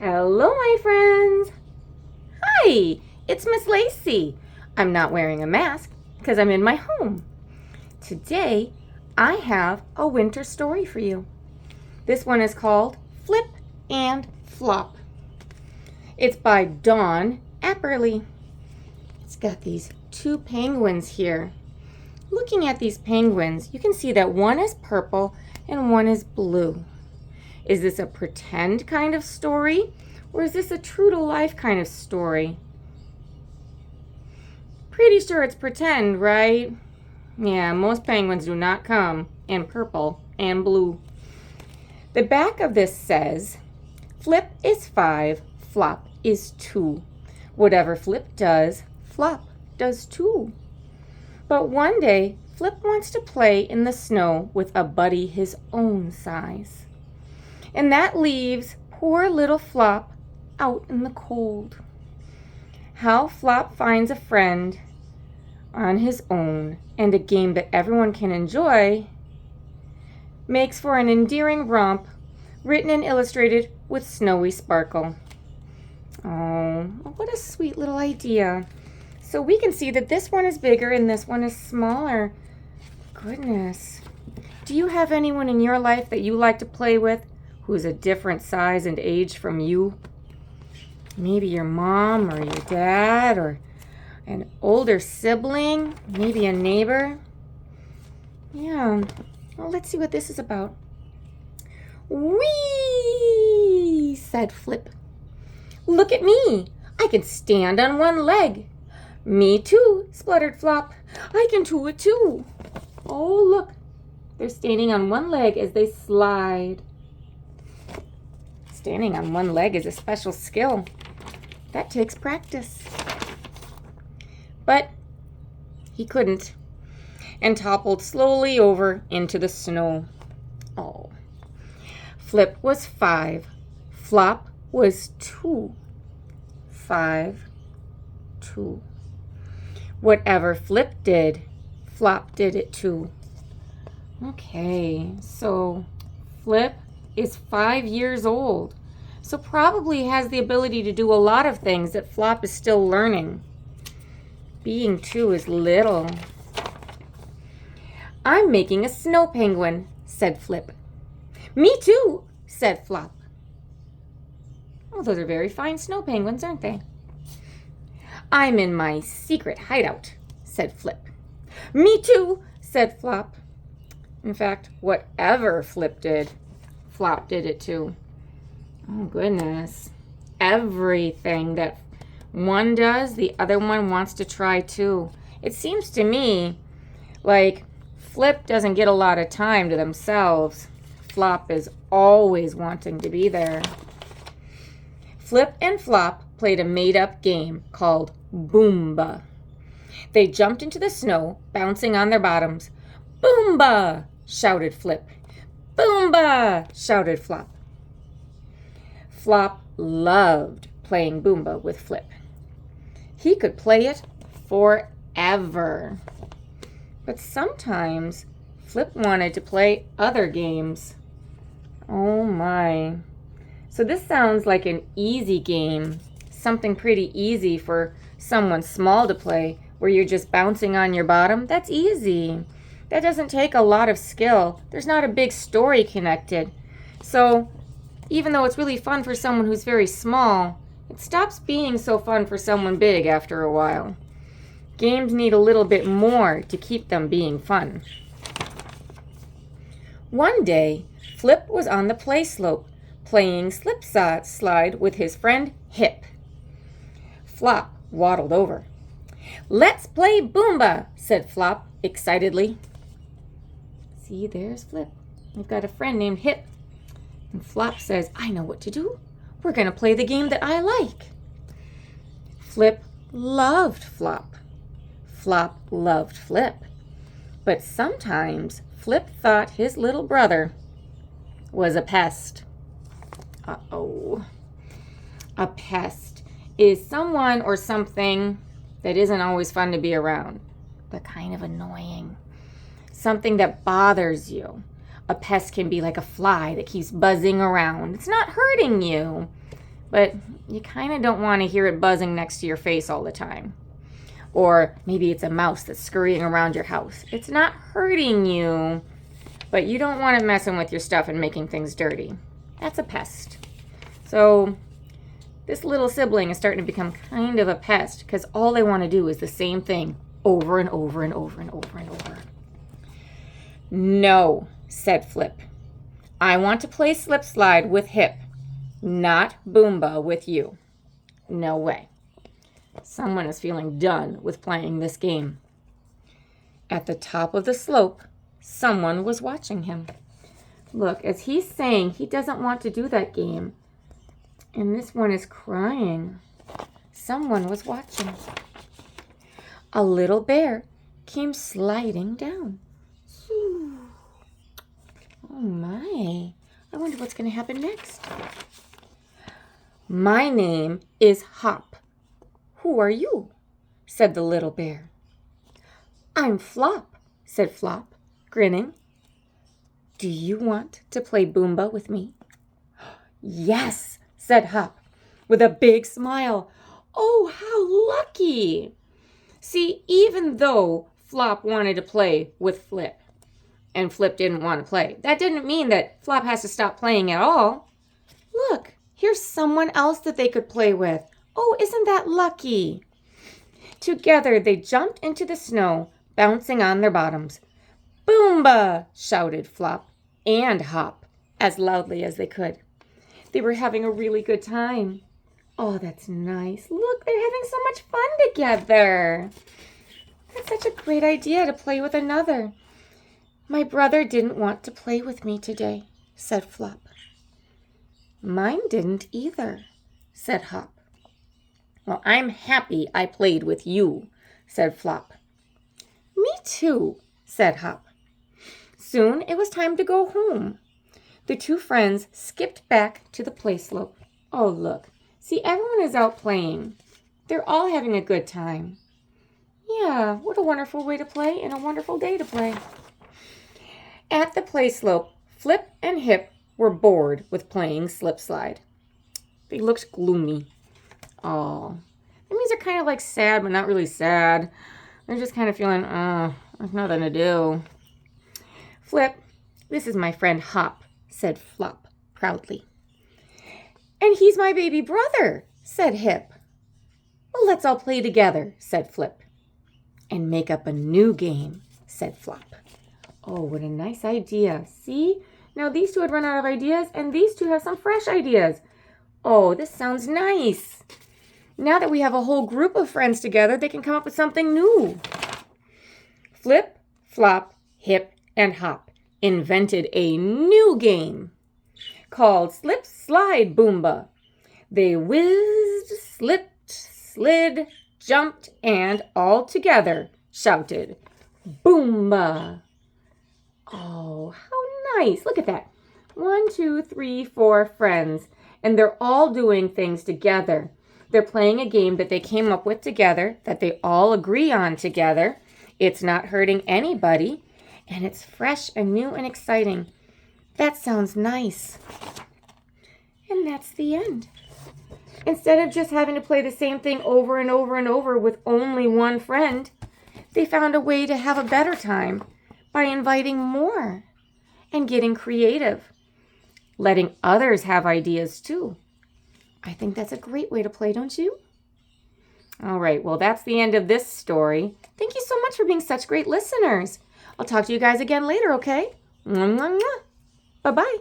Hello, my friends. Hi, it's Miss Lacey. I'm not wearing a mask because I'm in my home. Today, I have a winter story for you. This one is called Flip and Flop. It's by Dawn Apperly. It's got these two penguins here. Looking at these penguins, you can see that one is purple and one is blue. Is this a pretend kind of story, or is this a true to life kind of story? Pretty sure it's pretend, right? Yeah, most penguins do not come in purple and blue. The back of this says, Flip is 5, Flop is 2. Whatever Flip does, Flop does too. But one day, Flip wants to play in the snow with a buddy his own size. And that leaves poor little Flop out in the cold. How Flop finds a friend on his own and a game that everyone can enjoy makes for an endearing romp written and illustrated with snowy sparkle. Oh, what a sweet little idea. So we can see that this one is bigger and this one is smaller. Goodness. Do you have anyone in your life that you like to play with who's a different size and age from you? Maybe your mom or your dad or an older sibling, maybe a neighbor. Yeah, well, let's see what this is about. Whee, said Flip. Look at me, I can stand on one leg. Me too, spluttered Flop. I can do it too. Oh, look, they're standing on one leg as they slide. Standing on one leg is a special skill. That takes practice. But he couldn't and toppled slowly over into the snow. Oh. Flip was 5. Flop was 2. 5, 2. Whatever Flip did, Flop did it too. Okay, so Flip is 5 years old, so probably has the ability to do a lot of things that Flop is still learning. Being 2 is little. I'm making a snow penguin, said Flip. Me too, said Flop. Oh, those are very fine snow penguins, aren't they? I'm in my secret hideout, said Flip. Me too, said Flop. In fact, whatever Flip did, Flop did it too. Oh, goodness. Everything that one does, the other one wants to try too. It seems to me like Flip doesn't get a lot of time to themselves. Flop is always wanting to be there. Flip and Flop played a made-up game called Boomba. They jumped into the snow, bouncing on their bottoms. Boomba! Shouted Flip. Boomba! Shouted Flop. Flop loved playing Boomba with Flip. He could play it forever. But sometimes Flip wanted to play other games. Oh my. So this sounds like an easy game, something pretty easy for someone small to play, where you're just bouncing on your bottom. That's easy. That doesn't take a lot of skill. There's not a big story connected. So even though it's really fun for someone who's very small, it stops being so fun for someone big after a while. Games need a little bit more to keep them being fun. One day, Flip was on the play slope, playing slide with his friend Hip. Flop waddled over. Let's play Boomba, said Flop excitedly. See, there's Flip. We've got a friend named Hip. And Flop says, I know what to do. We're going to play the game that I like. Flip loved Flop. Flop loved Flip. But sometimes Flip thought his little brother was a pest. Uh-oh. A pest is someone or something that isn't always fun to be around. They're kind of annoying. Something that bothers you. A pest can be like a fly that keeps buzzing around. It's not hurting you, but you kind of don't want to hear it buzzing next to your face all the time. Or maybe it's a mouse that's scurrying around your house. It's not hurting you, but you don't want it messing with your stuff and making things dirty. That's a pest. So this little sibling is starting to become kind of a pest because all they want to do is the same thing over and over and over and over and over. No, said Flip. I want to play slip slide with Hip, not Boomba with you. No way. Someone is feeling done with playing this game. At the top of the slope, someone was watching him. Look, as he's saying he doesn't want to do that game, and this one is crying. Someone was watching. A little bear came sliding down. Oh my, I wonder what's going to happen next. My name is Hop. Who are you? Said the little bear. I'm Flop, said Flop, grinning. Do you want to play Boomba with me? Yes, said Hop, with a big smile. Oh, how lucky! See, even though Flop wanted to play with Flip, and Flip didn't want to play, that didn't mean that Flop has to stop playing at all. Look, here's someone else that they could play with. Oh, isn't that lucky? Together they jumped into the snow, bouncing on their bottoms. Boomba! Shouted Flop and Hop as loudly as they could. They were having a really good time. Oh, that's nice. Look, they're having so much fun together. That's such a great idea to play with another. My brother didn't want to play with me today, said Flop. Mine didn't either, said Hop. Well, I'm happy I played with you, said Flop. Me too, said Hop. Soon it was time to go home. The two friends skipped back to the play slope. Oh, look. See, everyone is out playing. They're all having a good time. Yeah, what a wonderful way to play and a wonderful day to play. At the play slope, Flip and Hip were bored with playing slip slide. They looked gloomy. Oh, that means they're kind of like sad, but not really sad. They're just kind of feeling, there's nothing to do. Flip, this is my friend Hop, said Flop proudly. And he's my baby brother, said Hip. Well, let's all play together, said Flip. And make up a new game, said Flop. Oh, what a nice idea. See? Now these two had run out of ideas, and these two have some fresh ideas. Oh, this sounds nice. Now that we have a whole group of friends together, they can come up with something new. Flip, Flop, Hip, and Hop invented a new game called Slip Slide Boomba. They whizzed, slipped, slid, jumped, and all together shouted, Boomba! Oh, how nice. Look at that. 1, 2, 3, 4 friends, and they're all doing things together. They're playing a game that they came up with together, that they all agree on together. It's not hurting anybody, and it's fresh and new and exciting. That sounds nice. And that's the end. Instead of just having to play the same thing over and over and over with only one friend, they found a way to have a better time by inviting more and getting creative, letting others have ideas too. I think that's a great way to play, don't you? All right, well, that's the end of this story. Thank you so much for being such great listeners. I'll talk to you guys again later, okay? Bye-bye.